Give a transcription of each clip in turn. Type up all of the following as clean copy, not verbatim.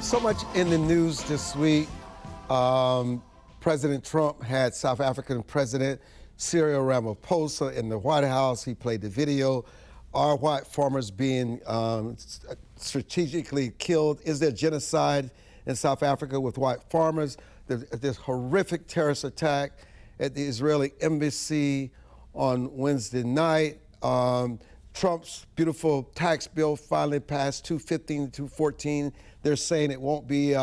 So much in the news this week. President Trump had South African President Cyril Ramaphosa in the White House. He played the video. Are white farmers being strategically killed? Is there genocide in South Africa with white farmers? This horrific terrorist attack at the Israeli embassy on Wednesday night. Trump's beautiful tax bill finally passed, 215 to 214. They're saying it won't be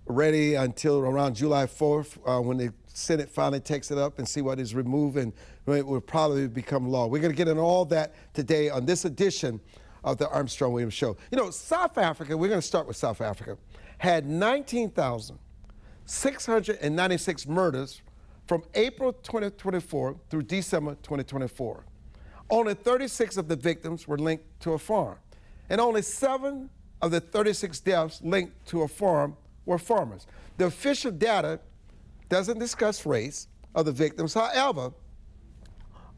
ready until around July 4th when the Senate finally takes it up and see what is removed, and it will probably become law. We're going to get into all that today on this edition of the Armstrong-Williams Show. You know, South Africa, we're going to start with South Africa, had 19,696 murders from April 2024 through December 2024. Only 36 of the victims were linked to a farm, and only 7 of the 36 deaths linked to a farm were farmers. The official data doesn't discuss race of the victims. However,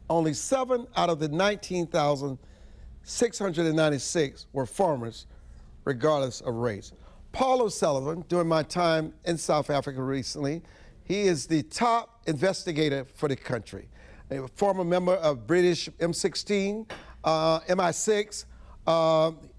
only 7 out of the 19,696 were farmers, regardless of race. Paul O'Sullivan, during my time in South Africa recently, he is the top investigator for the country. A former member of British M16, MI6.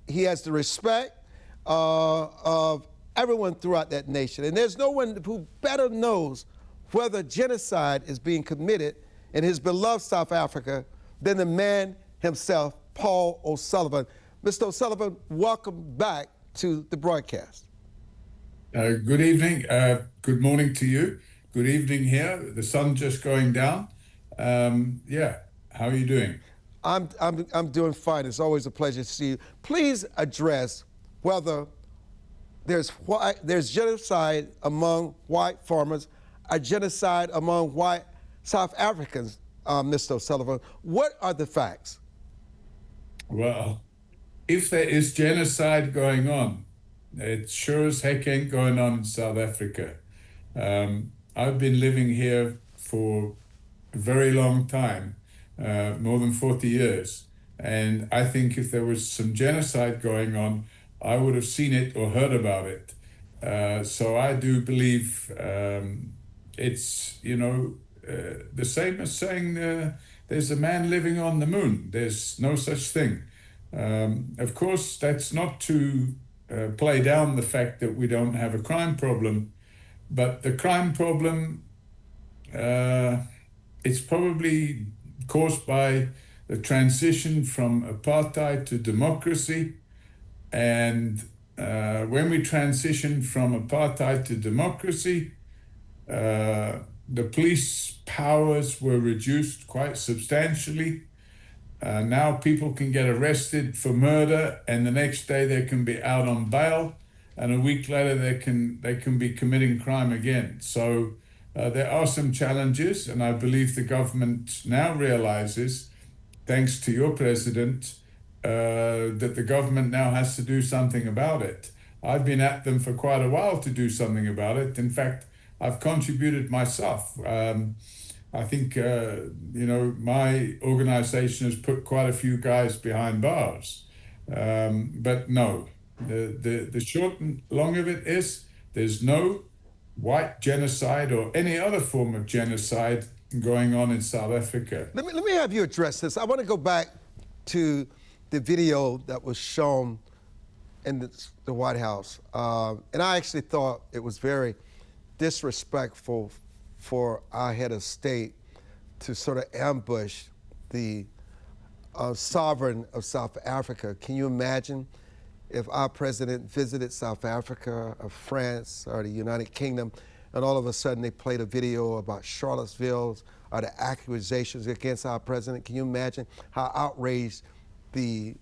He has the respect of everyone throughout that nation. And there's no one who better knows whether genocide is being committed in his beloved South Africa than the man himself, Paul O'Sullivan. Mr. O'Sullivan, welcome back to the broadcast. Good evening. Good morning to you. Good evening here. The sun's just going down. How are you doing? I'm doing fine. It's always a pleasure to see you. Please address whether there's genocide among white farmers, a genocide among white South Africans, Mr. O'Sullivan. What are the facts? Well, if there is genocide going on, it sure as heck ain't going on in South Africa. I've been living here for a very long time, more than 40 years. And I think if there was some genocide going on, I would have seen it or heard about it. So I do believe it's, the same as saying there's a man living on the moon. There's no such thing. Of course, that's not to play down the fact that we don't have a crime problem, but the crime problem, it's probably caused by the transition from apartheid to democracy. And when we transitioned from apartheid to democracy, the police powers were reduced quite substantially. Now people can get arrested for murder, and the next day they can be out on bail, and a week later they can be committing crime again. So there are some challenges, and I believe the government now realizes, thanks to your president, that the government now has to do something about it. I've been at them for quite a while to do something about it. In fact, I've contributed myself. I think, my organization has put quite a few guys behind bars. But no, the short and long of it is there's no white genocide or any other form of genocide going on in South Africa. Let me have you address this. I want to go back to the video that was shown in the White House. And I actually thought it was very disrespectful for our head of state to sort of ambush the sovereign of South Africa. Can you imagine if our president visited South Africa or France or the United Kingdom, and all of a sudden they played a video about Charlottesville or the accusations against our president? Can you imagine how outraged the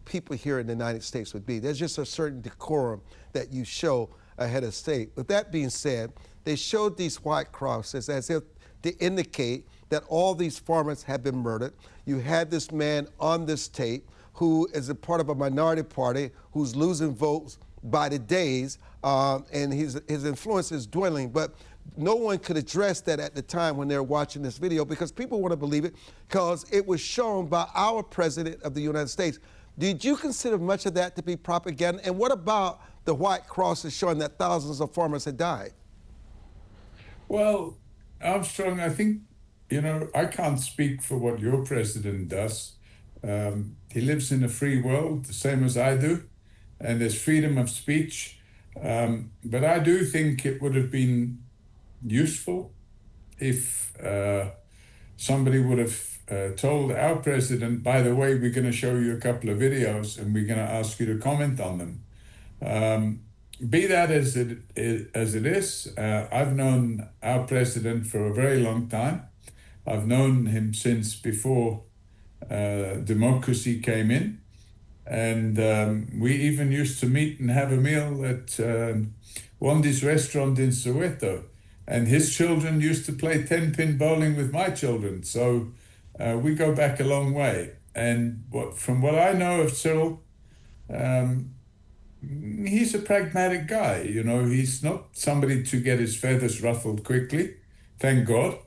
people here in the United States would be? There's just a certain decorum that you show a head of state. With that being said, they showed these white crosses as if to indicate that all these farmers had been murdered. You had this man on this tape who is a part of a minority party who's losing votes by the days, and his influence is dwindling. But no one could address that at the time when they're watching this video, because people want to believe it because it was shown by our president of the United States. Did you consider much of that to be propaganda? And what about the white crosses showing that thousands of farmers had died? Well, Armstrong, I think, I can't speak for what your president does. He lives in a free world, the same as I do, and there's freedom of speech. But I do think it would have been useful if somebody would have told our president, by the way, we're going to show you a couple of videos and we're going to ask you to comment on them. Be that as it is, I've known our president for a very long time. I've known him since before democracy came in. And we even used to meet and have a meal at Wandy's restaurant in Soweto. And his children used to play 10-pin bowling with my children. So we go back a long way. And from what I know of Cyril, he's a pragmatic guy. He's not somebody to get his feathers ruffled quickly, thank God.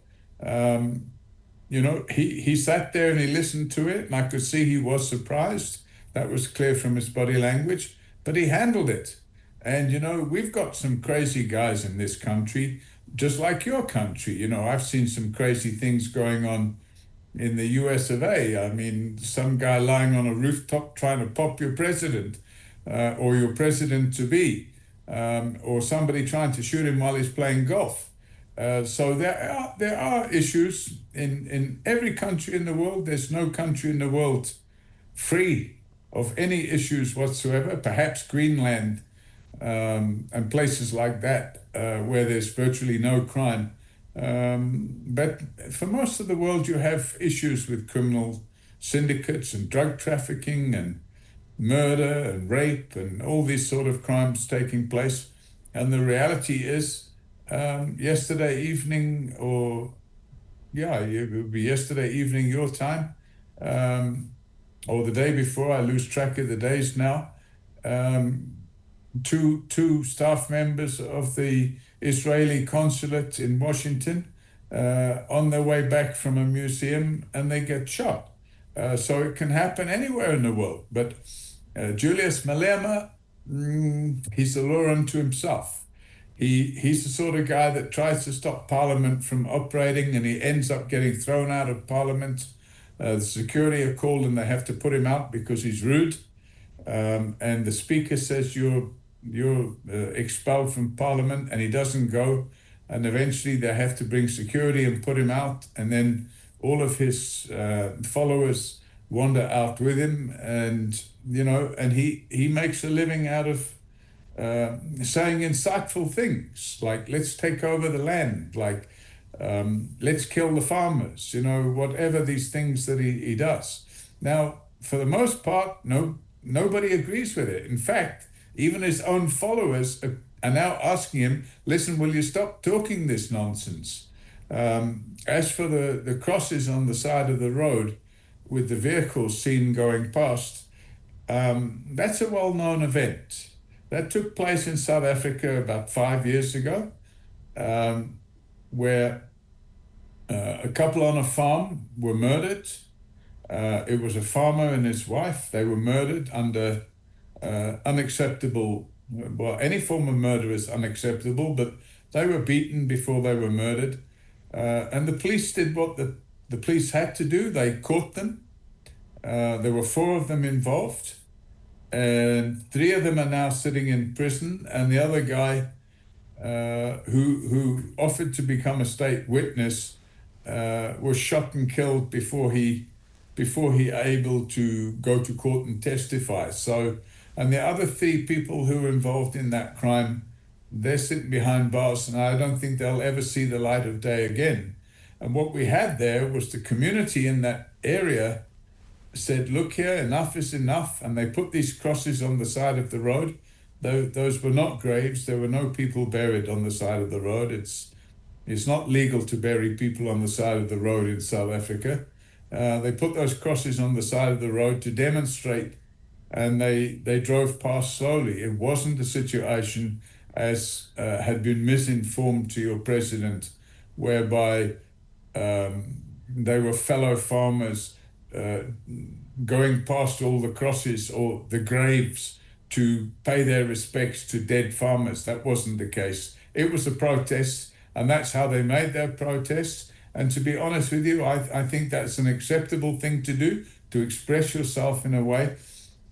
He sat there and he listened to it, and I could see he was surprised. That was clear from his body language, but he handled it. And we've got some crazy guys in this country, just like your country. I've seen some crazy things going on in the US of A. I mean, some guy lying on a rooftop trying to pop your president, or your president to be, or somebody trying to shoot him while he's playing golf. So there are issues in every country in the world. There's no country in the world free of any issues whatsoever. Perhaps Greenland and places like that where there's virtually no crime. But for most of the world, you have issues with criminal syndicates and drug trafficking and murder and rape and all these sort of crimes taking place. And the reality is, yesterday evening, it would be yesterday evening your time, or the day before, I lose track of the days now, two staff members of the Israeli consulate in Washington on their way back from a museum, and they get shot. So it can happen anywhere in the world. But Julius Malema, he's a law unto himself. He's the sort of guy that tries to stop Parliament from operating, and he ends up getting thrown out of Parliament. The security are called and they have to put him out because he's rude. And the speaker says you're expelled from Parliament, and he doesn't go. And eventually they have to bring security and put him out. And then all of his followers wander out with him, and and he makes a living out of saying insightful things like, let's take over the land, like let's kill the farmers, whatever these things that he does. Now, for the most part, nobody agrees with it. In fact, even his own followers are now asking him, listen, will you stop talking this nonsense? As for the crosses on the side of the road with the vehicles seen going past, that's a well-known event. That took place in South Africa about 5 years ago, where a couple on a farm were murdered. It was a farmer and his wife. They were murdered under unacceptable, well, any form of murder is unacceptable, but they were beaten before they were murdered. And the police did what the police had to do. They caught them. There were 4 of them involved, and 3 of them are now sitting in prison, and the other guy who offered to become a state witness was shot and killed before he able to go to court and testify. So, and the other 3 people who were involved in that crime, they're sitting behind bars, and I don't think they'll ever see the light of day again. And what we had there was the community in that area said, look here, enough is enough. And they put these crosses on the side of the road. Those were not graves. There were no people buried on the side of the road. It's not legal to bury people on the side of the road in South Africa. They put those crosses on the side of the road to demonstrate, and they drove past slowly. It wasn't a situation as had been misinformed to your president, whereby they were fellow farmers going past all the crosses or the graves to pay their respects to dead farmers. That wasn't the case. It was a protest, and that's how they made their protest. And to be honest with you, I think that's an acceptable thing to do, to express yourself in a way.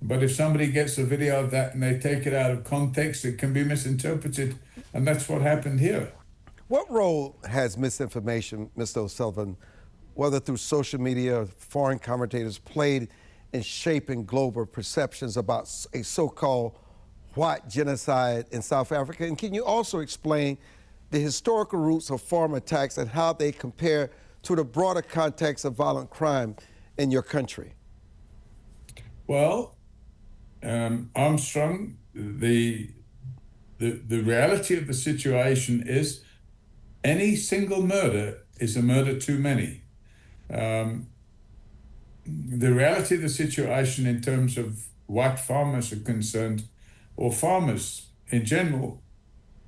But if somebody gets a video of that and they take it out of context, it can be misinterpreted. And that's what happened here. What role has misinformation, Mr. O'Sullivan, whether through social media or foreign commentators, played in shaping global perceptions about a so-called white genocide in South Africa? And can you also explain the historical roots of farm attacks and how they compare to the broader context of violent crime in your country? Well, Armstrong, the reality of the situation is any single murder is a murder too many. The reality of the situation in terms of white farmers are concerned, or farmers in general,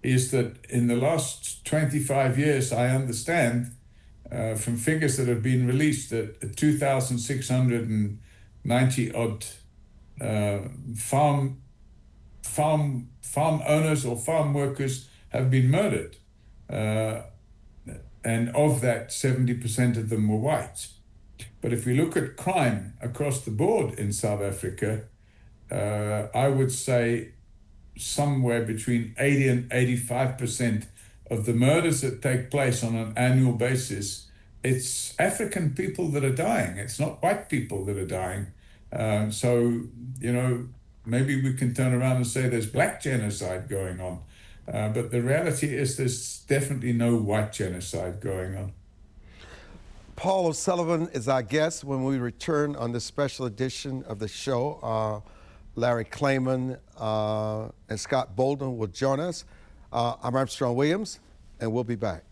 is that in the last 25 years, I understand from figures that have been released that 2,690 odd farm owners or farm workers have been murdered. And of that, 70% of them were white. But if we look at crime across the board in South Africa, I would say somewhere between 80 and 85% of the murders that take place on an annual basis, it's African people that are dying. It's not white people that are dying. So, maybe we can turn around and say there's black genocide going on. But the reality is there's definitely no white genocide going on. Paul O'Sullivan is our guest when we return on this special edition of the show. Larry Klayman and Scott Bolden will join us. I'm Armstrong Williams, and we'll be back.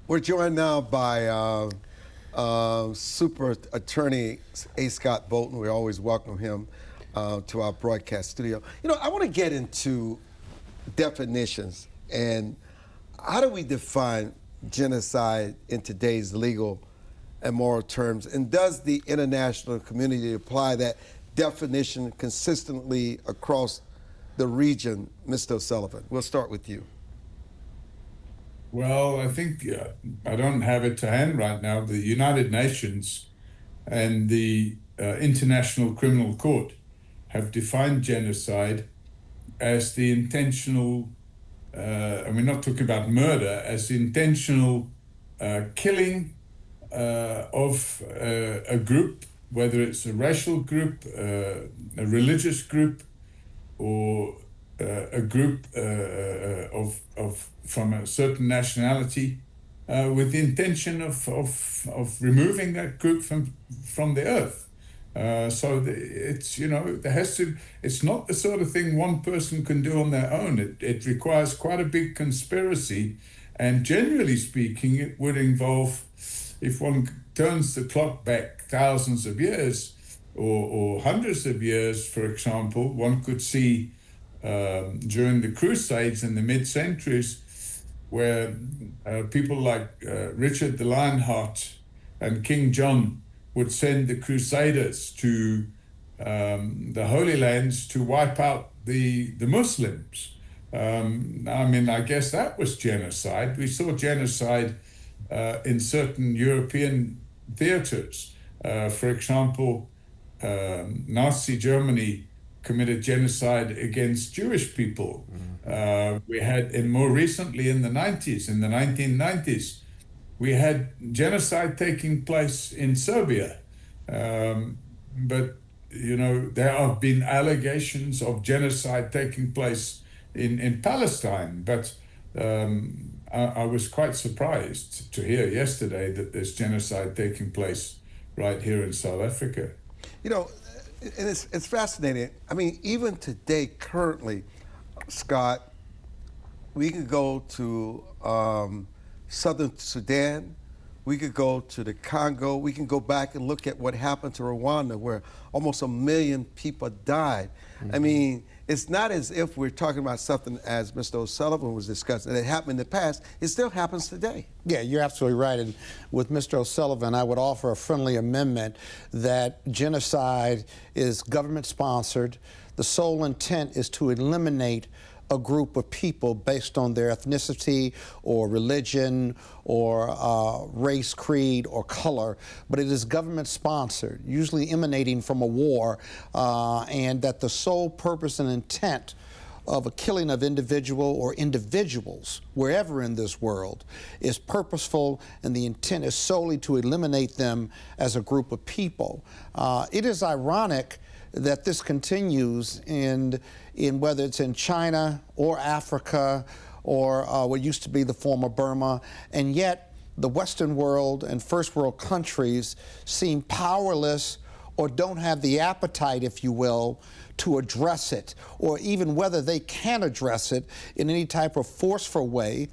We're joined now by Super Attorney A. Scott Bolden. We always welcome him to our broadcast studio. I want to get into definitions and how do we define genocide in today's legal and moral terms? And does the international community apply that definition consistently across the region? Mr. O'Sullivan, we'll start with you. Well, I think I don't have it to hand right now. The United Nations and the International Criminal Court have defined genocide as the intentional, and we're not talking about murder, as the intentional killing of a group, whether it's a racial group, a religious group, or a group from a certain nationality, with the intention of removing that group from the earth. It's not the sort of thing one person can do on their own. It requires quite a big conspiracy, and generally speaking, it would involve, if one turns the clock back thousands of years or hundreds of years, for example, one could see during the Crusades in the mid-centuries, where people like Richard the Lionheart and King John would send the Crusaders to the Holy Lands to wipe out the Muslims. I guess that was genocide. We saw genocide in certain European theaters. For example, Nazi Germany committed genocide against Jewish people. We had, and more recently in the 1990s, we had genocide taking place in Serbia. But there have been allegations of genocide taking place in Palestine, but I was quite surprised to hear yesterday that there's genocide taking place right here in South Africa. You know, and it's fascinating. I mean, even today, currently, Scott, we can go to southern Sudan, we could go to the Congo, we can go back and look at what happened to Rwanda, where almost 1 million people died. I mean, it's not as if we're talking about something, as Mr. O'Sullivan was discussing, that happened in the past. It still happens today. Yeah, you're absolutely right. And with Mr. O'Sullivan, I would offer a friendly amendment that genocide is government-sponsored. The sole intent is to eliminate a group of people based on their ethnicity or religion or race, creed, or color, but it is government-sponsored, usually emanating from a war, and that the sole purpose and intent of a killing of individual or individuals wherever in this world is purposeful, and the intent is solely to eliminate them as a group of people. It is ironic that this continues in whether it's in China or Africa or what used to be the former Burma, and yet the Western world and first world countries seem powerless or don't have the appetite, if you will, to address it, or even whether they can address it in any type of forceful way.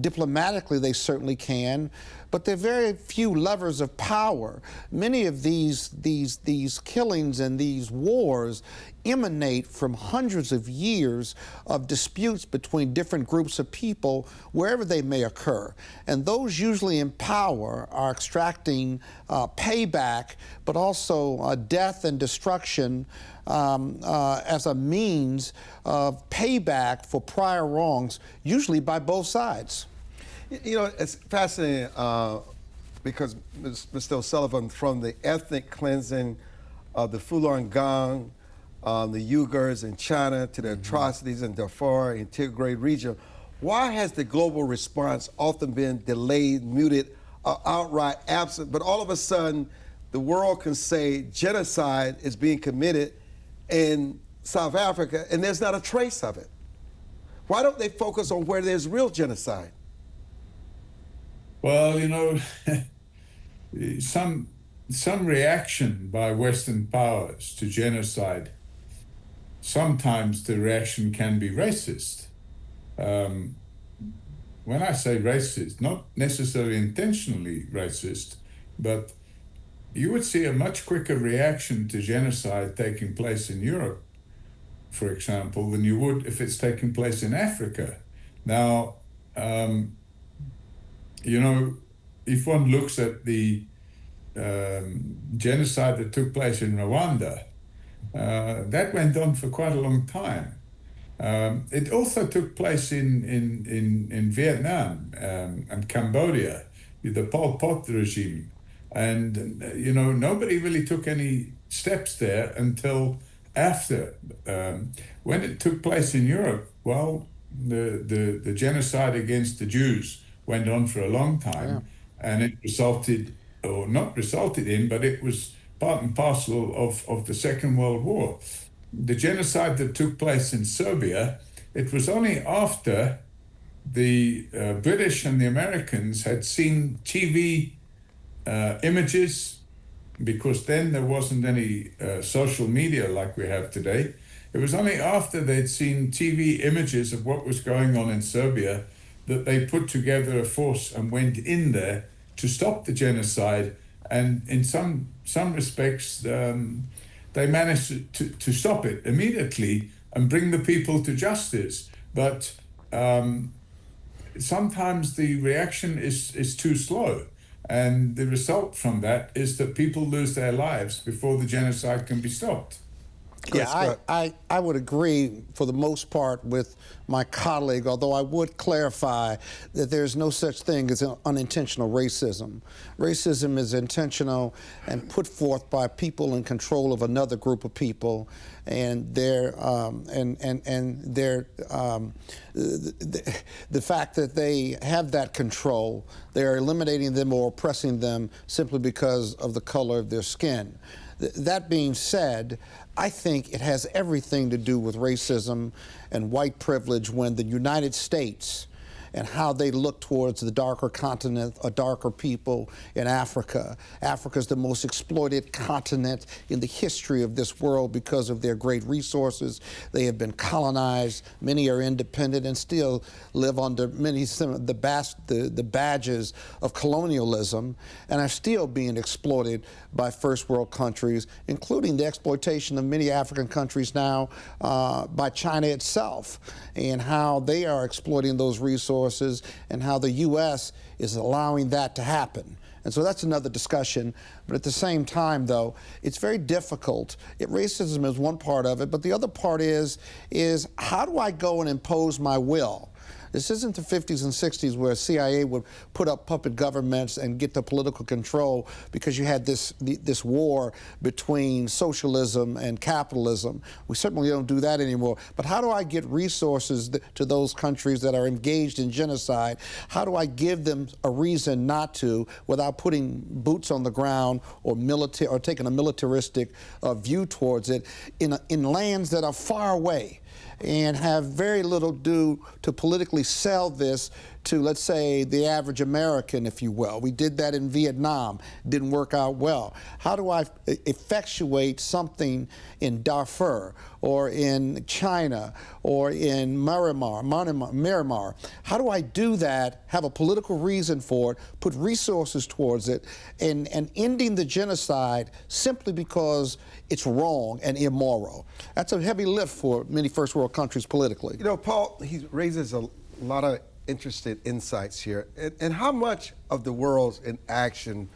Diplomatically, they certainly can, but they're very few levers of power. Many of these killings and these wars emanate from hundreds of years of disputes between different groups of people wherever they may occur. And those usually in power are extracting payback, but also death and destruction as a means of payback for prior wrongs, usually by both sides. You know, it's fascinating because Mr. O'Sullivan, from the ethnic cleansing of the Falun Gong, the Uyghurs in China, to the atrocities in Darfur and Tigray region, why has the global response often been delayed, muted, or outright absent, but all of a sudden the world can say genocide is being committed in South Africa and there's not a trace of it? Why don't they focus on where there's real genocide? Well, some reaction by Western powers to genocide, sometimes the reaction can be racist. When I say racist, not necessarily intentionally racist, but you would see a much quicker reaction to genocide taking place in Europe, for example, than you would if it's taking place in Africa. Now, if one looks at the genocide that took place in Rwanda, that went on for quite a long time. It also took place in Vietnam and Cambodia, the Pol Pot regime. And, nobody really took any steps there until after. When it took place in Europe, well, the genocide against the Jews went on for a long time, and it resulted, or not resulted in, but it was part and parcel of the Second World War. The genocide that took place in Serbia, it was only after the British and the Americans had seen TV images, because then there wasn't any social media like we have today. It was only after they'd seen TV images of what was going on in Serbia that they put together a force and went in there to stop the genocide. And in some respects, they managed to stop it immediately and bring the people to justice. But sometimes the reaction is too slow. And the result from that is that people lose their lives before the genocide can be stopped. Yeah, I would agree for the most part with my colleague, although I would clarify that there's no such thing as unintentional racism. Racism is intentional and put forth by people in control of another group of people, and the fact that they have that control, they're eliminating them or oppressing them simply because of the color of their skin. That being said, I think it has everything to do with racism and white privilege when the United States and how they look towards the darker continent, a darker people in Africa. Africa's the most exploited continent in the history of this world because of their great resources. They have been colonized. Many are independent and still live under the badges of colonialism and are still being exploited by first world countries, including the exploitation of many African countries now by China itself, and how they are exploiting those resources and how the U.S. is allowing that to happen. And so that's another discussion. But at the same time, though, it's very difficult. Racism is one part of it, but the other part is how do I go and impose my will? This isn't the 50s and 60s where CIA would put up puppet governments and get the political control because you had this war between socialism and capitalism. We certainly don't do that anymore. But how do I get resources to those countries that are engaged in genocide? How do I give them a reason not to without putting boots on the ground or taking a militaristic view towards it in lands that are far away and have very little due to politically sell this to, let's say, the average American, if you will. We did that in Vietnam. Didn't work out well. How do I effectuate something in Darfur or in China or in Myanmar? How do I do that, have a political reason for it, put resources towards it, and ending the genocide simply because it's wrong and immoral? That's a heavy lift for many first world countries politically. You know, Paul, he raises a lot of interesting insights here. And how much of the world's inaction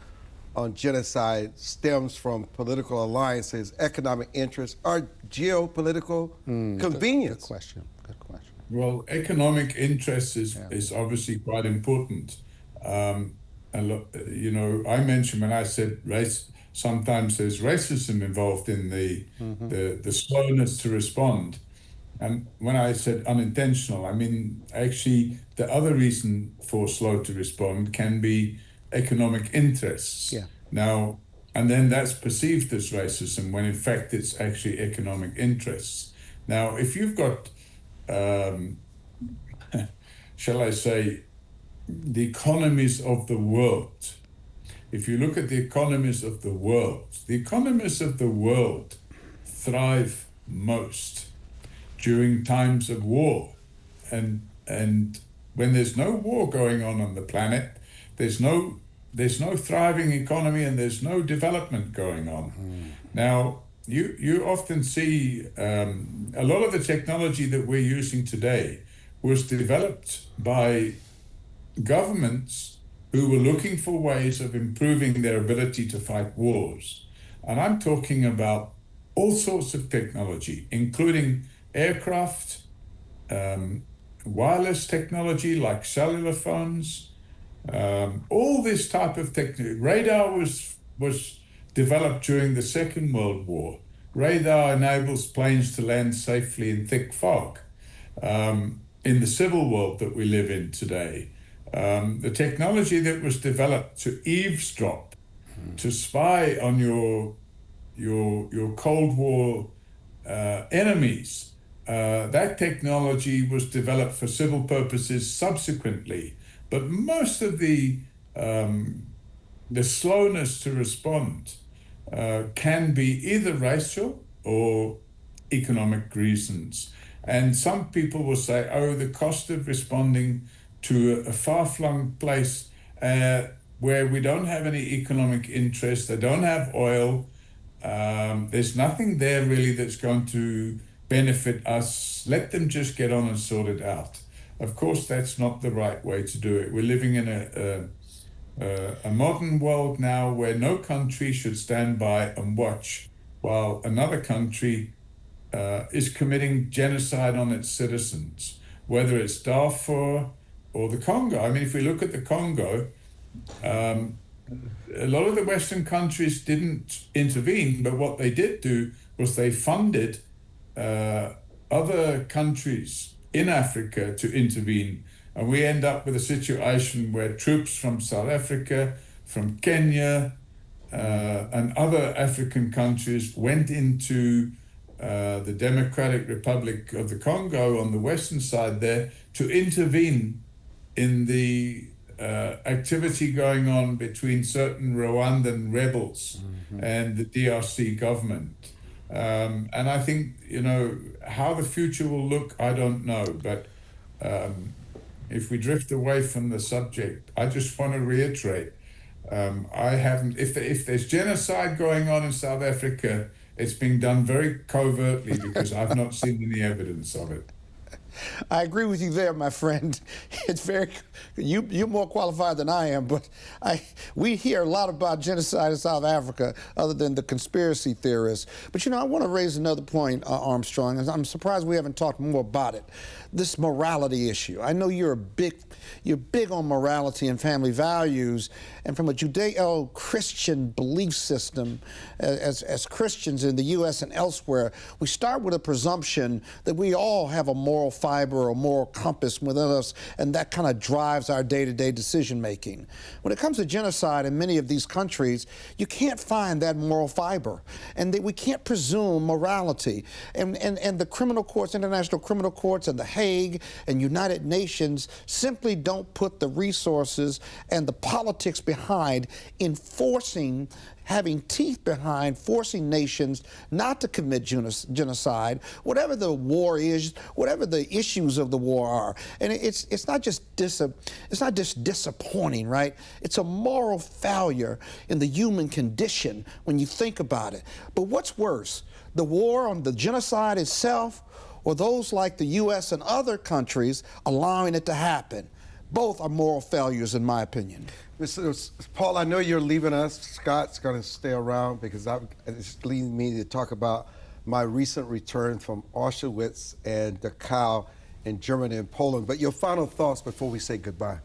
on genocide stems from political alliances, economic interests, or geopolitical convenience? Good question. Good question. Well, economic interest is obviously quite important. And look, you know, I mentioned when I said race, sometimes there's racism involved in the slowness to respond. And when I said unintentional, I mean, actually, the other reason for slow to respond can be economic interests. Yeah. Now, and then that's perceived as racism when in fact it's actually economic interests. Now, if you've got, shall I say, the economies of the world, if you look at the economies of the world thrive most during times of war. And when there's no war going on the planet, there's no thriving economy and there's no development going on. Now, you often see a lot of the technology that we're using today was developed by governments who were looking for ways of improving their ability to fight wars. And I'm talking about all sorts of technology, including aircraft, wireless technology like cellular phones, all this type of technology. Radar was developed during the Second World War. Radar enables planes to land safely in thick fog. In the civil world that we live in today, the technology that was developed to eavesdrop, to spy on your Cold War enemies, that technology was developed for civil purposes subsequently. But most of the slowness to respond can be either racial or economic reasons. And some people will say, oh, the cost of responding to a far-flung place where we don't have any economic interest, they don't have oil, there's nothing there really that's going to benefit us, let them just get on and sort it out. Of course, that's not the right way to do it. We're living in a modern world now where no country should stand by and watch while another country is committing genocide on its citizens, whether it's Darfur or the Congo. I mean, if we look at the Congo, a lot of the Western countries didn't intervene, but what they did do was they funded other countries in Africa to intervene. And we end up with a situation where troops from South Africa, from Kenya, and other African countries went into the Democratic Republic of the Congo on the western side there to intervene in the activity going on between certain Rwandan rebels and the DRC government. And I think, how the future will look, I don't know. But if we drift away from the subject, I just want to reiterate, I haven't, if there's genocide going on in South Africa, it's being done very covertly because I've not seen any evidence of it. I agree with you there, my friend. It's very, you're more qualified than I am, but we hear a lot about genocide in South Africa other than the conspiracy theorists. But I want to raise another point, Armstrong, and I'm surprised we haven't talked more about it. This morality issue. I know you're big on morality and family values, and from a Judeo-Christian belief system, as Christians in the U.S. and elsewhere, we start with a presumption that we all have a moral fiber or moral compass within us, and that kind of drives our day-to-day decision-making. When it comes to genocide in many of these countries, you can't find that moral fiber, and we can't presume morality. And the criminal courts, international criminal courts, and the Hague and United Nations simply don't put the resources and the politics behind enforcing, having teeth behind forcing nations not to commit genocide, whatever the war is, whatever the issues of the war are. And it's not just disappointing, right? It's a moral failure in the human condition when you think about it. But what's worse, the war on the genocide itself, or those like the U.S. and other countries allowing it to happen? Both are moral failures, in my opinion. Mr. Paul, I know you're leaving us. Scott's going to stay around because it's leading me to talk about my recent return from Auschwitz and Dachau in Germany and Poland. But your final thoughts before we say goodbye.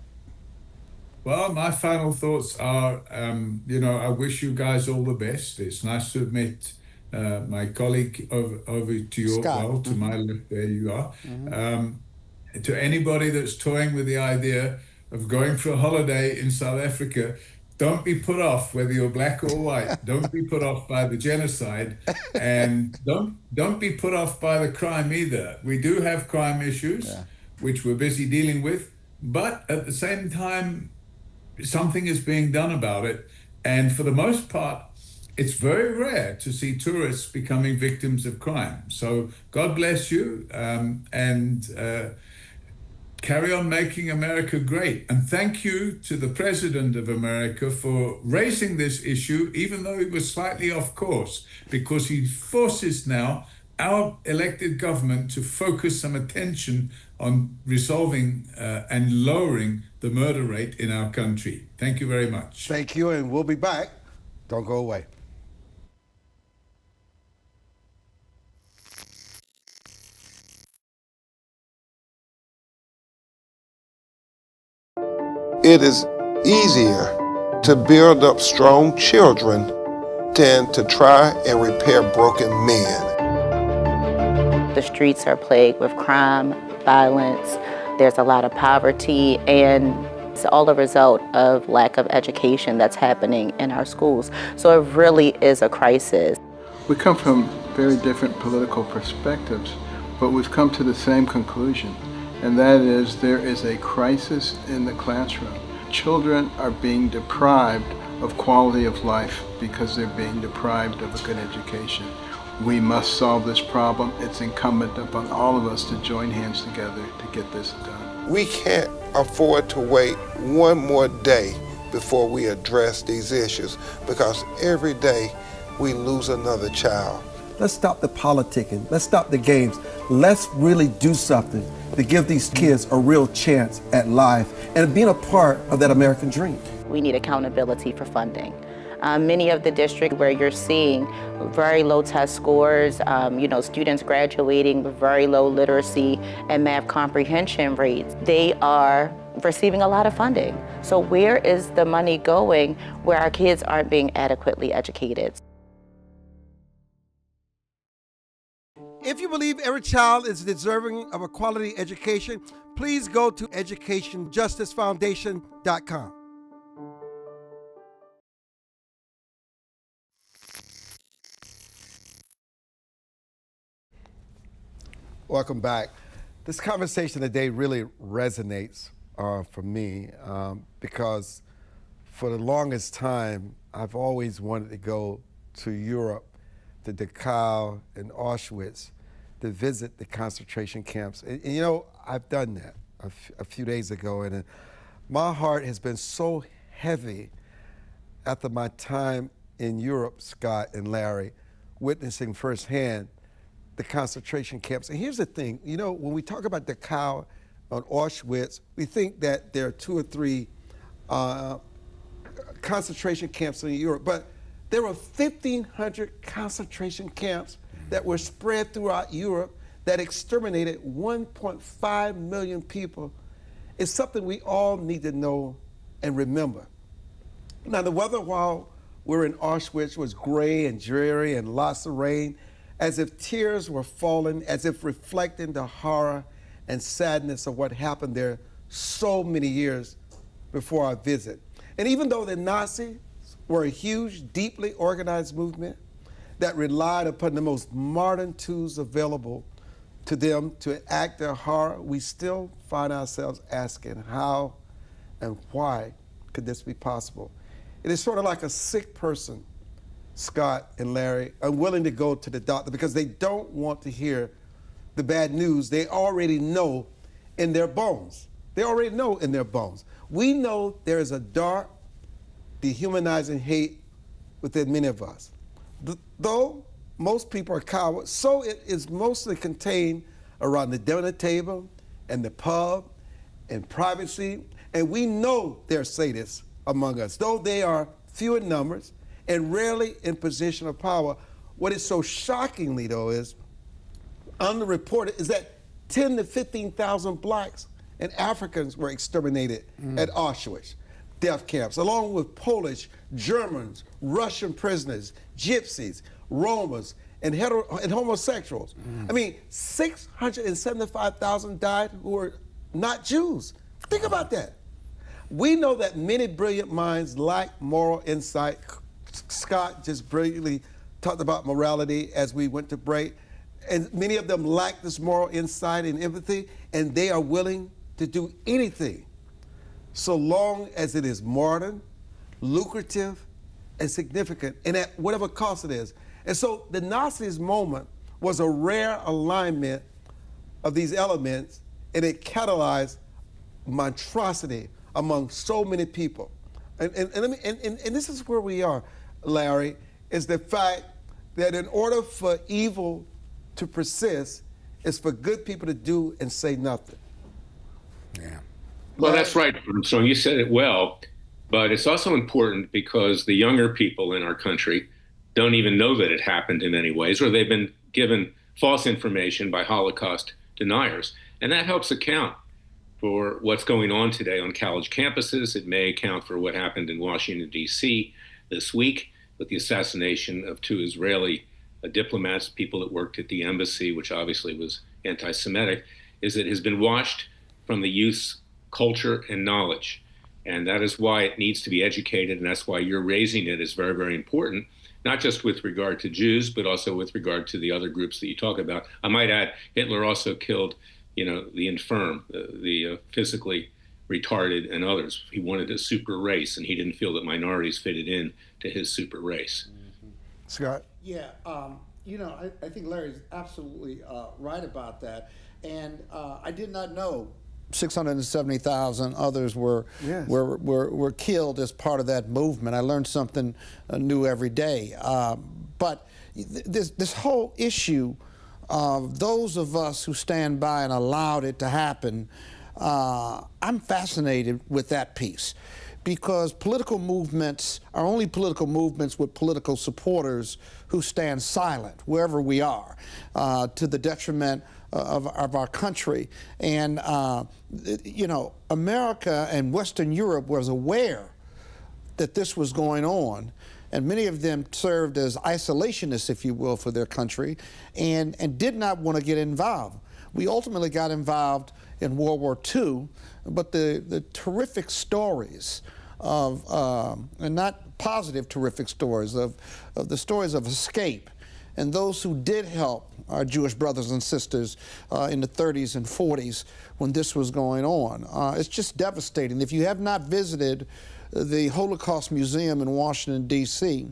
Well, my final thoughts are, I wish you guys all the best. It's nice to meet my colleague over to your, Scott. to my left, there you are. To anybody that's toying with the idea of going for a holiday in South Africa, don't be put off whether you're black or white. Don't be put off by the genocide, and don't be put off by the crime either. We do have crime issues, which we're busy dealing with, but at the same time, something is being done about it. And for the most part, it's very rare to see tourists becoming victims of crime. So God bless you, and carry on making America great. And thank you to the President of America for raising this issue, even though it was slightly off course, because he forces now our elected government to focus some attention on resolving and lowering the murder rate in our country. Thank you very much. Thank you, and we'll be back. Don't go away. It is easier to build up strong children than to try and repair broken men. The streets are plagued with crime, violence, there's a lot of poverty, and it's all a result of lack of education that's happening in our schools. So it really is a crisis. We come from very different political perspectives, but we've come to the same conclusion, and that is there is a crisis in the classroom. Children are being deprived of quality of life because they're being deprived of a good education. We must solve this problem. It's incumbent upon all of us to join hands together to get this done. We can't afford to wait one more day before we address these issues, because every day we lose another child. Let's stop the politicking. Let's stop the games. Let's really do something to give these kids a real chance at life and being a part of that American dream. We need accountability for funding. Many of the districts where you're seeing very low test scores, students graduating with very low literacy and math comprehension rates, they are receiving a lot of funding. So where is the money going where our kids aren't being adequately educated? If you believe every child is deserving of a quality education, please go to educationjusticefoundation.com. Welcome back. This conversation today really resonates for me because for the longest time, I've always wanted to go to Europe, to Dachau and Auschwitz, to visit the concentration camps. And you know, I've done that a few days ago, and my heart has been so heavy after my time in Europe, Scott and Larry, witnessing firsthand the concentration camps. And here's the thing, you know, when we talk about Dachau on Auschwitz, we think that there are 2 or 3 concentration camps in Europe, but there were 1,500 concentration camps that were spread throughout Europe that exterminated 1.5 million people. It's something we all need to know and remember. Now, the weather while we were in Auschwitz was gray and dreary and lots of rain, as if tears were falling, as if reflecting the horror and sadness of what happened there so many years before our visit. And even though the Nazis were a huge, deeply organized movement that relied upon the most modern tools available to them to act their horror, we still find ourselves asking how and why could this be possible? It is sort of like a sick person, Scott and Larry, unwilling to go to the doctor because they don't want to hear the bad news they already know in their bones. They already know in their bones. We know there is a dark, dehumanizing hate within many of us. Though most people are cowards, so it is mostly contained around the dinner table and the pub and privacy, and we know there are sadists among us. Though they are few in numbers and rarely in position of power, what is so shockingly, though, is underreported is that 10 to 15,000 blacks and Africans were exterminated at Auschwitz death camps, along with Polish, Germans, Russian prisoners, gypsies, Romas, and homosexuals. I mean, 675,000 died who were not Jews. Think about that. We know that many brilliant minds lack moral insight. Scott just brilliantly talked about morality as we went to break. And many of them lack this moral insight and empathy, and they are willing to do anything so long as it is modern, lucrative, and significant, and at whatever cost it is. And so the Nazis' moment was a rare alignment of these elements, and it catalyzed monstrosity among so many people. And this is where we are, Larry, is the fact that in order for evil to persist, it's for good people to do and say nothing. Yeah. Well, that's right, Armstrong. You said it well, but it's also important because the younger people in our country don't even know that it happened in many ways, or they've been given false information by Holocaust deniers. And that helps account for what's going on today on college campuses. It may account for what happened in Washington, D.C. this week with the assassination of 2 Israeli diplomats, people that worked at the embassy, which obviously was anti-Semitic, is it has been washed from the youth's culture and knowledge. And that is why it needs to be educated, and that's why you're raising it is very, very important, not just with regard to Jews, but also with regard to the other groups that you talk about. I might add, Hitler also killed, the infirm, the physically retarded, and others. He wanted a super race, and he didn't feel that minorities fitted in to his super race. Scott? Yeah, I think Larry's absolutely right about that. And I did not know 670,000 others were killed as part of that movement. I learned something new every day. But this whole issue of those of us who stand by and allowed it to happen, I'm fascinated with that piece, because political movements are only political movements with political supporters who stand silent wherever we are, to the detriment of our country. And, America and Western Europe was aware that this was going on, and many of them served as isolationists, if you will, for their country, and did not want to get involved. We ultimately got involved in World War II, but the terrific stories of, and not positive terrific stories, of the stories of escape and those who did help our Jewish brothers and sisters in the 30s and 40s when this was going on. It's just devastating. If you have not visited the Holocaust Museum in Washington, D.C.,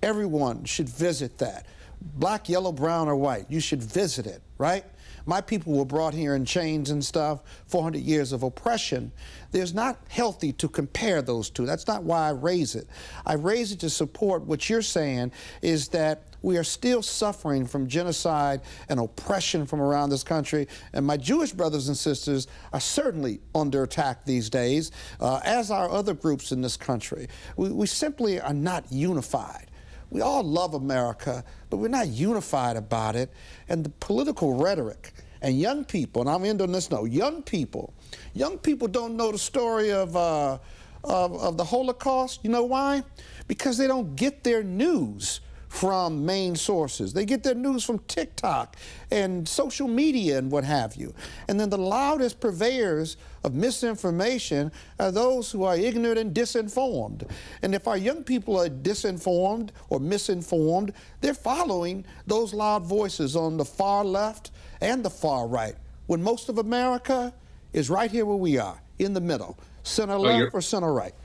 everyone should visit that. Black, yellow, brown, or white, you should visit it, right? My people were brought here in chains and stuff, 400 years of oppression. There's not healthy to compare those two. That's not why I raise it. I raise it to support what you're saying is that we are still suffering from genocide and oppression from around this country, and my Jewish brothers and sisters are certainly under attack these days, as are other groups in this country. We simply are not unified. We all love America, but we're not unified about it. And the political rhetoric and young people, and I'm ending this note, young people don't know the story of the Holocaust. You know why? Because they don't get their news from main sources. They get their news from TikTok and social media and what have you. And then the loudest purveyors of misinformation are those who are ignorant and disinformed. And if our young people are disinformed or misinformed, they're following those loud voices on the far left and the far right, when most of America is right here where we are, in the middle, center left or center right.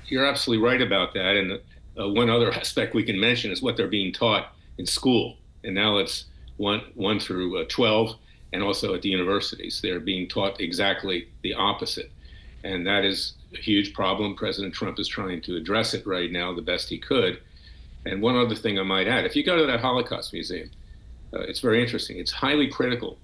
You're absolutely right about that. And one other aspect we can mention is what they're being taught in school. And now it's 1 through 12, and also at the universities. They're being taught exactly the opposite. And that is a huge problem. President Trump is trying to address it right now the best he could. And one other thing I might add, if you go to that Holocaust Museum, it's very interesting. It's highly critical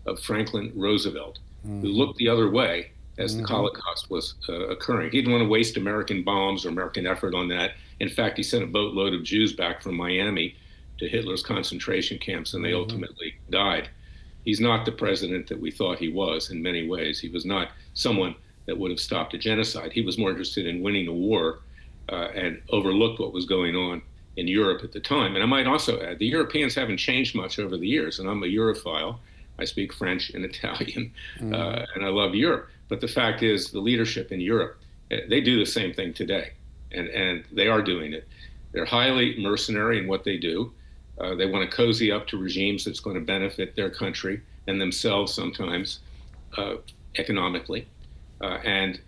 of Franklin Roosevelt, who looked the other way as the Holocaust was occurring. He didn't want to waste American bombs or American effort on that. In fact, he sent a boatload of Jews back from Miami to Hitler's concentration camps, and they ultimately died. He's not the president that we thought he was in many ways. He was not someone that would have stopped a genocide. He was more interested in winning a war and overlooked what was going on in Europe at the time. And I might also add, the Europeans haven't changed much over the years, and I'm a Europhile. I speak French and Italian, and I love Europe. But the fact is, the leadership in Europe, they do the same thing today, and they are doing it. They're highly mercenary in what they do. They want to cozy up to regimes that's going to benefit their country and themselves sometimes economically. And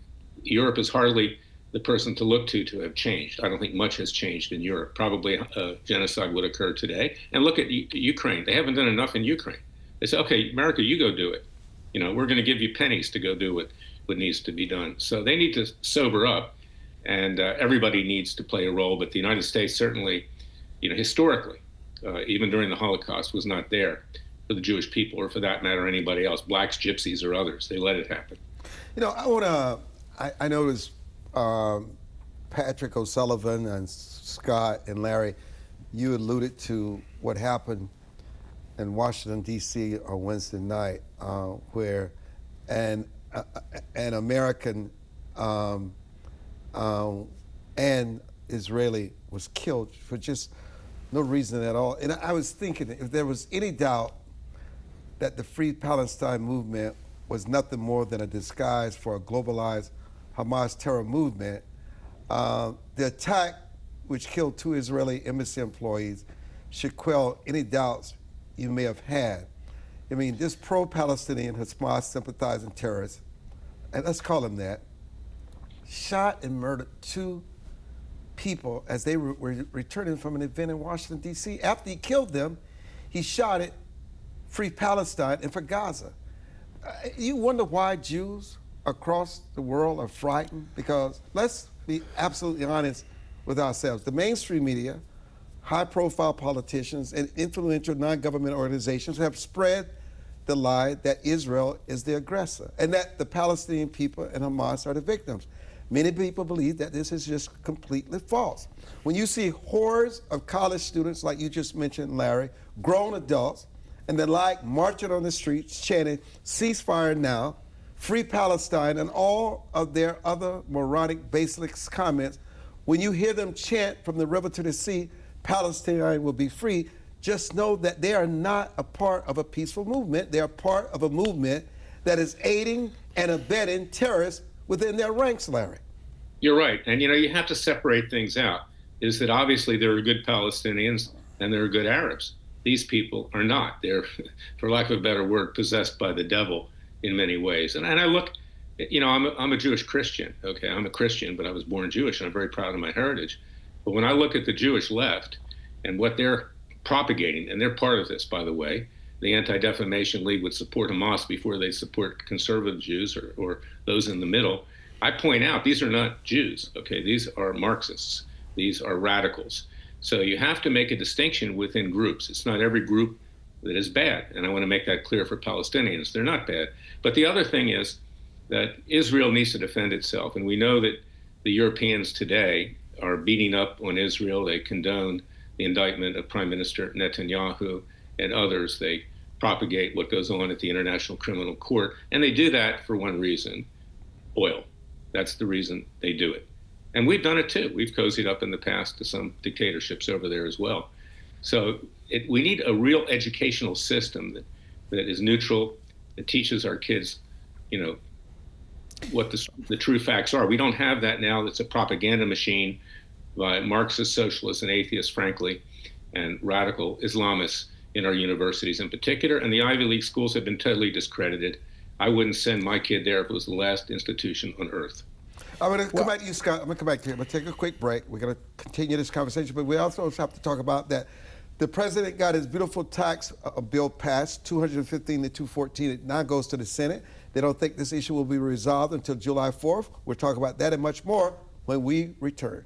Europe is hardly the person to look to have changed. I don't think much has changed in Europe. Probably genocide would occur today. And look at Ukraine. They haven't done enough in Ukraine. They say, okay, America, you go do it. You know, we're going to give you pennies to go do what needs to be done. So they need to sober up, and everybody needs to play a role. But the United States certainly, you know, historically, even during the Holocaust, was not there for the Jewish people, or for that matter, anybody else, blacks, gypsies, or others. They let it happen. You know, I noticed Patrick O'Sullivan and Scott and Larry, you alluded to what happened in Washington, D.C. on Wednesday night, where an American and Israeli was killed for just no reason at all. And I was thinking, if there was any doubt that the Free Palestine movement was nothing more than a disguise for a globalized Hamas terror movement, the attack, which killed 2 Israeli embassy employees, should quell any doubts you may have had. I mean, this pro-Palestinian Hamas sympathizing terrorist, and let's call him that, shot and murdered 2 people as they were returning from an event in Washington, D.C. After he killed them, he shot at Free Palestine and for Gaza. You wonder why Jews across the world are frightened? Because let's be absolutely honest with ourselves. The mainstream media, high-profile politicians, and influential non-government organizations have spread the lie that Israel is the aggressor and that the Palestinian people and Hamas are the victims. Many people believe that this is just completely false. When you see hordes of college students, like you just mentioned, Larry, grown adults, and the like marching on the streets chanting, "Ceasefire now," "Free Palestine," and all of their other moronic, baseless comments, when you hear them chant from the river to the sea, "Palestine will be free," just know that they are not a part of a peaceful movement. They are part of a movement that is aiding and abetting terrorists within their ranks, Larry. You're right. And, you know, you have to separate things out. Is that obviously there are good Palestinians, and they're good Arabs. These people are not. They're, for lack of a better word, possessed by the devil in many ways. And I look, I'm a Jewish Christian. Okay, I'm a Christian, but I was born Jewish, and I'm very proud of my heritage. But when I look at the Jewish left and what they're propagating, and they're part of this, by the way, the Anti-Defamation League would support Hamas before they support conservative Jews or those in the middle. I point out these are not Jews. Okay, these are Marxists. These are radicals. So you have to make a distinction within groups. It's not every group that is bad, and I want to make that clear for Palestinians. They're not bad. But the other thing is that Israel needs to defend itself, and we know that the Europeans today are beating up on Israel. They condone the indictment of Prime Minister Netanyahu and others. They propagate what goes on at the International Criminal Court, and they do that for one reason: oil. That's the reason they do it. And we've done it too. We've cozied up in the past to some dictatorships over there as well. So we need a real educational system that is neutral, that teaches our kids, what the true facts are. We don't have that now. That's a propaganda machine by Marxist, socialists, and atheists, frankly, and radical Islamists in our universities in particular. And the Ivy League schools have been totally discredited. I wouldn't send my kid there if it was the last institution on earth. I'm going to come back to you, Scott. I'm going to come back to you. I'm going to take a quick break. We're going to continue this conversation, but we also have to talk about that. The president got his beautiful tax bill passed, 215 to 214. It now goes to the Senate. They don't think this issue will be resolved until July 4th. We'll talk about that and much more when we return.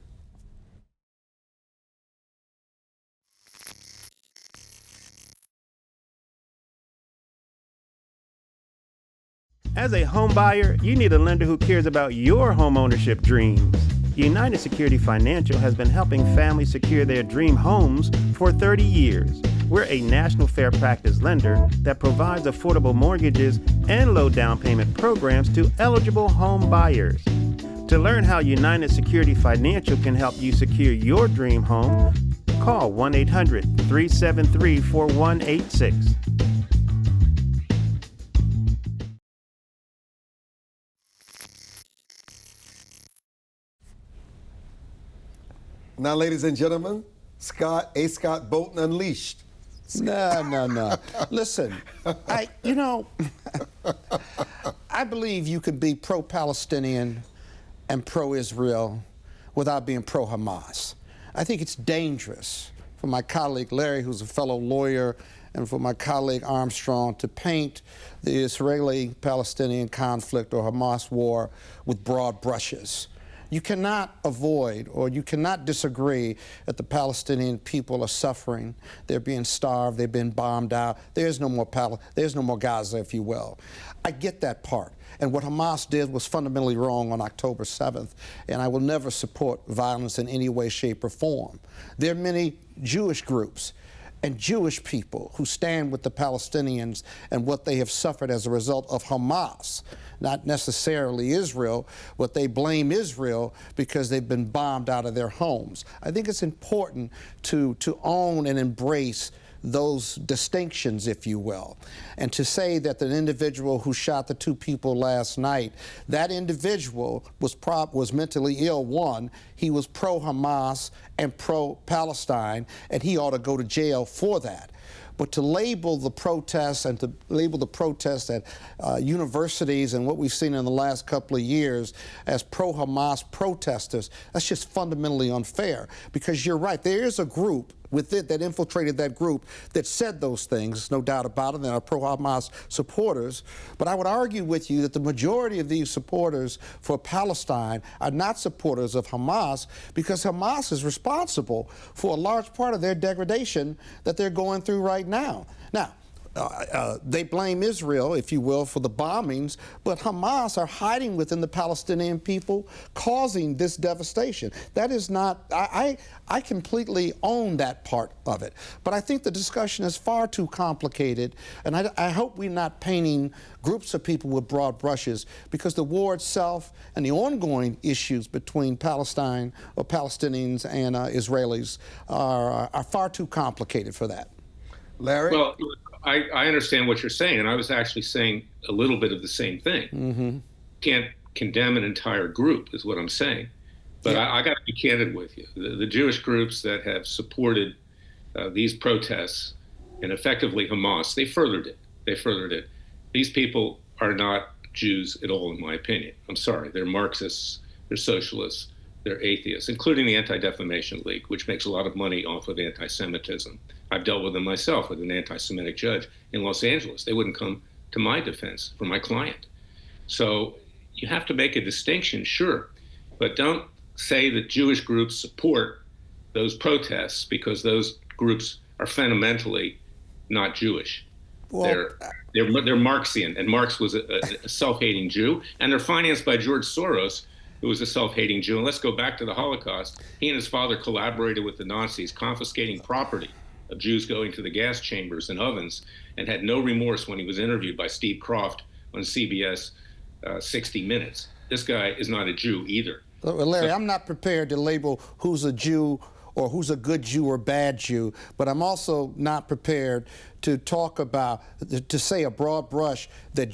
As a home buyer, you need a lender who cares about your home ownership dreams. United Security Financial has been helping families secure their dream homes for 30 years. We're a national fair practice lender that provides affordable mortgages and low down payment programs to eligible home buyers. To learn how United Security Financial can help you secure your dream home, call 1-800-373-4186. Now, ladies and gentlemen, Scott Bolden Unleashed. No. Listen, I believe you can be pro-Palestinian and pro-Israel without being pro-Hamas. I think it's dangerous for my colleague Larry, who's a fellow lawyer, and for my colleague Armstrong to paint the Israeli-Palestinian conflict or Hamas war with broad brushes. You cannot avoid or you cannot disagree that the Palestinian people are suffering. They're being starved. They've been bombed out. There's no more Gaza, if you will. I get that part. And what Hamas did was fundamentally wrong on October 7th, and I will never support violence in any way, shape, or form. There are many Jewish groups and Jewish people who stand with the Palestinians and what they have suffered as a result of Hamas, not necessarily Israel, but they blame Israel because they've been bombed out of their homes. I think it's important to own and embrace those distinctions, if you will, and to say that the individual who shot the two people last night, that individual was mentally ill. One, he was pro-Hamas and pro-Palestine, and he ought to go to jail for that. But to label the protests and to label the protests at universities and what we've seen in the last couple of years as pro-Hamas protesters, that's just fundamentally unfair. Because you're right, there is a group with it that infiltrated that group that said those things, no doubt about it, and are pro-Hamas supporters. But I would argue with you that the majority of these supporters for Palestine are not supporters of Hamas, because Hamas is responsible for a large part of their degradation that they're going through right now. Now, they blame Israel, if you will, for the bombings, but Hamas are hiding within the Palestinian people, causing this devastation. That is not, I completely own that part of it. But I think the discussion is far too complicated, and I hope we're not painting groups of people with broad brushes, because the war itself and the ongoing issues between Palestine or Palestinians and Israelis are far too complicated for that. Larry? Well, I understand what you're saying, and I was actually saying a little bit of the same thing. Mm-hmm. Can't condemn an entire group, is what I'm saying. But yeah. I got to be candid with you. The Jewish groups that have supported these protests and effectively Hamas, they furthered it. They furthered it. These people are not Jews at all, in my opinion. I'm sorry. They're Marxists, they're socialists, they're atheists, including the Anti-Defamation League, which makes a lot of money off of anti-Semitism. I've dealt with them myself with an anti-Semitic judge in Los Angeles. They wouldn't come to my defense for my client. So you have to make a distinction, sure, but don't say that Jewish groups support those protests because those groups are fundamentally not Jewish. Well, they're Marxian, and Marx was a self-hating Jew, and they're financed by George Soros, who was a self-hating Jew. And let's go back to the Holocaust. He and his father collaborated with the Nazis, confiscating property of Jews going to the gas chambers and ovens, and had no remorse when he was interviewed by Steve Kroft on CBS 60 Minutes. This guy is not a Jew either. Larry, I'm not prepared to label who's a Jew or who's a good Jew or bad Jew, but I'm also not prepared to talk about, to say a broad brush that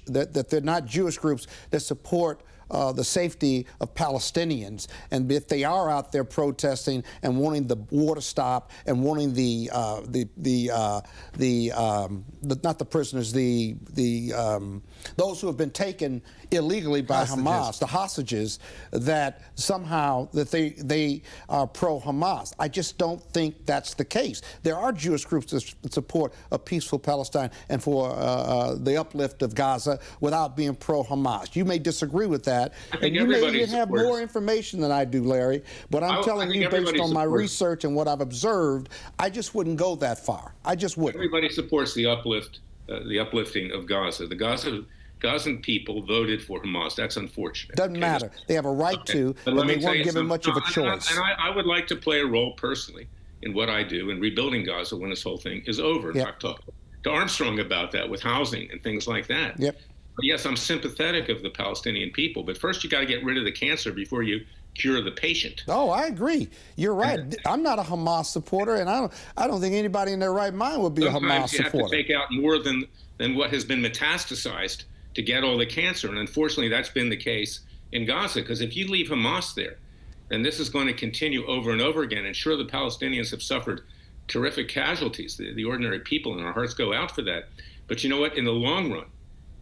that they're not Jewish groups that support the safety of Palestinians. And if they are out there protesting and wanting the war to stop and wanting not the prisoners, those who have been taken illegally by Hamas, the hostages, that somehow that they are pro-Hamas. I just don't think that's the case. There are Jewish groups that support a peaceful Palestine and for the uplift of Gaza without being pro-Hamas. You may disagree with that, and you may even have more information than I do, Larry, but I'm telling you, based on my research and what I've observed, I just wouldn't go that far. I just wouldn't. Everybody supports the uplifting of Gaza. The Gazan people voted for Hamas. That's unfortunate. Doesn't matter. They have a right to, and they weren't given much of a choice. And I would like to play a role personally in what I do in rebuilding Gaza when this whole thing is over. Yep. I've talked to Armstrong about that with housing and things like that. Yep. But yes, I'm sympathetic of the Palestinian people, but first you got to get rid of the cancer before you cure the patient. Oh, I agree. You're right. I'm not a Hamas supporter, and I don't think anybody in their right mind would be a Hamas supporter. Sometimes you have to take out more than what has been metastasized to get all the cancer, and unfortunately that's been the case in Gaza, because if you leave Hamas there, then this is going to continue over and over again, and sure, the Palestinians have suffered terrific casualties, the ordinary people, and our hearts go out for that. But you know what? In the long run,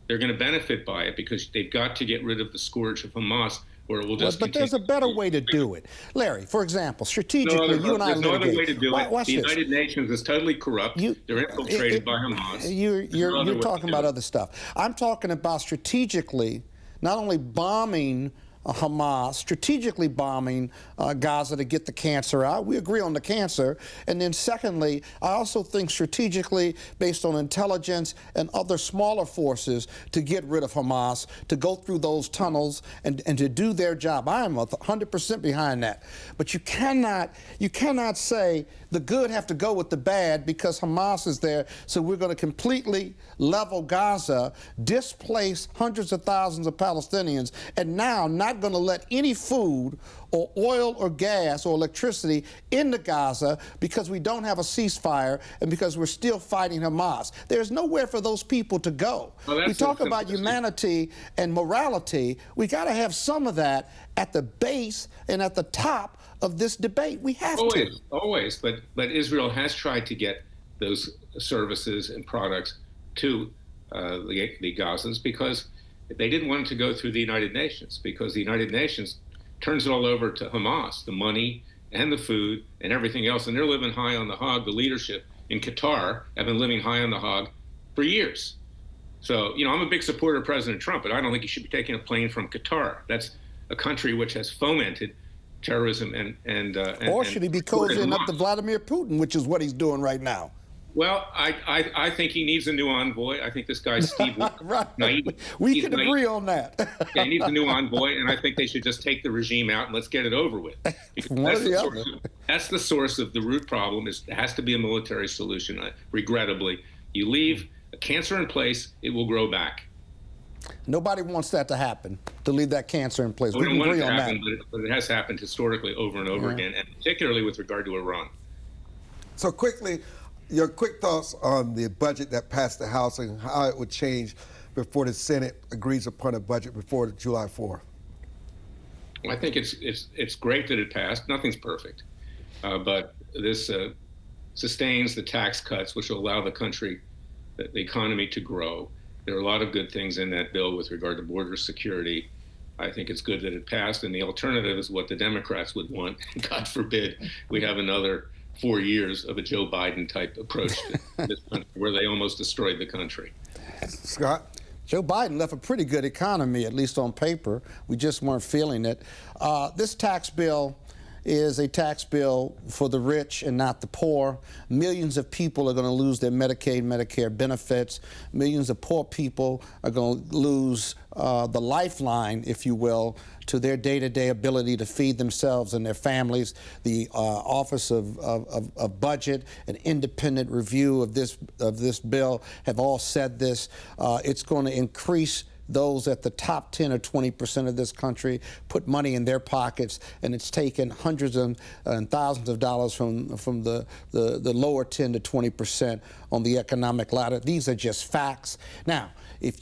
they're going to benefit by it because they've got to get rid of the scourge of Hamas, or it will just But there's a better way to do it. Larry, for example, strategically, you and I litigate. There's no other way to do it. Watch the this. United Nations is totally corrupt. They're infiltrated by Hamas. You're talking about other stuff. I'm talking about strategically, not only bombing Hamas, strategically bombing Gaza to get the cancer out. We agree on the cancer. And then secondly, I also think strategically, based on intelligence and other smaller forces, to get rid of Hamas, to go through those tunnels and to do their job. I am 100% behind that. But you cannot say the good have to go with the bad because Hamas is there, so we're going to completely level Gaza, displace hundreds of thousands of Palestinians, and now not going to let any food or oil or gas or electricity into Gaza because we don't have a ceasefire and because we're still fighting Hamas. There's nowhere for those people to go. Well, we talk about humanity and morality. We got to have some of that at the base and at the top of this debate. We have to. Always. But Israel has tried to get those services and products to the Gazans because they didn't want it to go through the United Nations, because the United Nations turns it all over to Hamas, the money and the food and everything else. And they're living high on the hog. The leadership in Qatar have been living high on the hog for years. So, I'm a big supporter of President Trump, but I don't think he should be taking a plane from Qatar. That's a country which has fomented terrorism or should he be cozying up to Vladimir Putin, which is what he's doing right now? Well, I think he needs a new envoy. I think this guy, Steve, right. We can agree on that. Yeah, he needs a new envoy, and I think they should just take the regime out and let's get it over with. That's the source of the root problem. It has to be a military solution. Regrettably, you leave a cancer in place, it will grow back. Nobody wants that to happen, to leave that cancer in place. We can agree on that. But it has happened historically over and over again, and particularly with regard to Iran. So quickly, your quick thoughts on the budget that passed the House and how it would change before the Senate agrees upon a budget before July 4th. Well, I think it's great that it passed. Nothing's perfect, but this sustains the tax cuts, which will allow the country, the economy to grow. There are a lot of good things in that bill with regard to border security. I think it's good that it passed, and the alternative is what the Democrats would want. God forbid we have another 4 years of a Joe Biden type approach to this country, where they almost destroyed the country. Scott? Joe Biden left a pretty good economy, at least on paper. We just weren't feeling it. This tax bill is a tax bill for the rich and not the poor. Millions of people are going to lose their Medicaid, Medicare benefits. Millions of poor people are going to lose the lifeline, if you will, to their day-to-day ability to feed themselves and their families. The Office of Budget and independent review of this bill have all said this. It's going to increase those at the top 10 or 20% of this country, put money in their pockets, and it's taken hundreds and thousands of dollars from the lower 10 to 20% on the economic ladder. These are just facts. Now,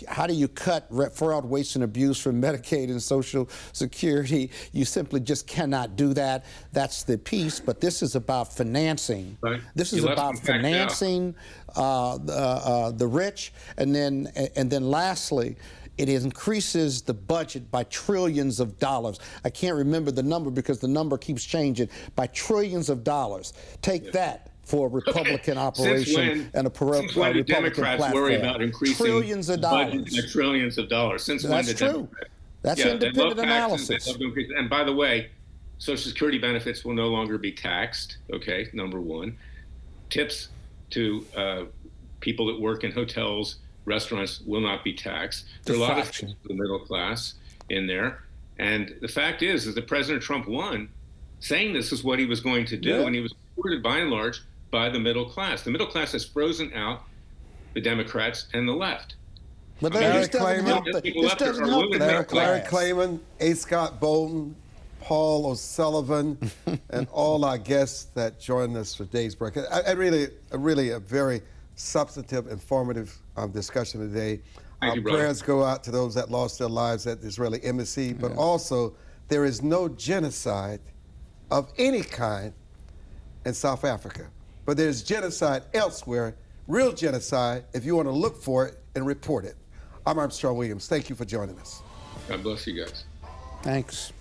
how do you cut fraud, waste, and abuse from Medicaid and Social Security? You simply just cannot do that. That's the piece. But this is about financing. Right. This is about financing the rich, and then lastly, it increases the budget by trillions of dollars. I can't remember the number because the number keeps changing. By trillions of dollars. Take that for a Republican operation and a Since when do Republican Democrats platform. worry about increasing trillions of budget dollars? by trillions of dollars? Since when That's did true. Democrats? That's Yeah, they love independent taxes, they analysis. love to increase- And by the way, Social Security benefits will no longer be taxed, okay, number one. Tips to people that work in hotels, restaurants will not be taxed. There are a lot of things for the middle class in there. And the fact is that President Trump won saying this is what he was going to do, and he was supported by and large by the middle class. The middle class has frozen out the Democrats and the left. But Larry this doesn't help Klayman, this doesn't help the middle Larry class. Klayman, A. Scott Bolden, Paul O'Sullivan, and all our guests that joined us for today's break. Really a very substantive, informative discussion today. Thank Our you, brother. prayers go out to those that lost their lives at the Israeli embassy, but also there is no genocide of any kind in South Africa. But there's genocide elsewhere, real genocide, if you want to look for it and report it. I'm Armstrong Williams. Thank you for joining us. God bless you guys. Thanks.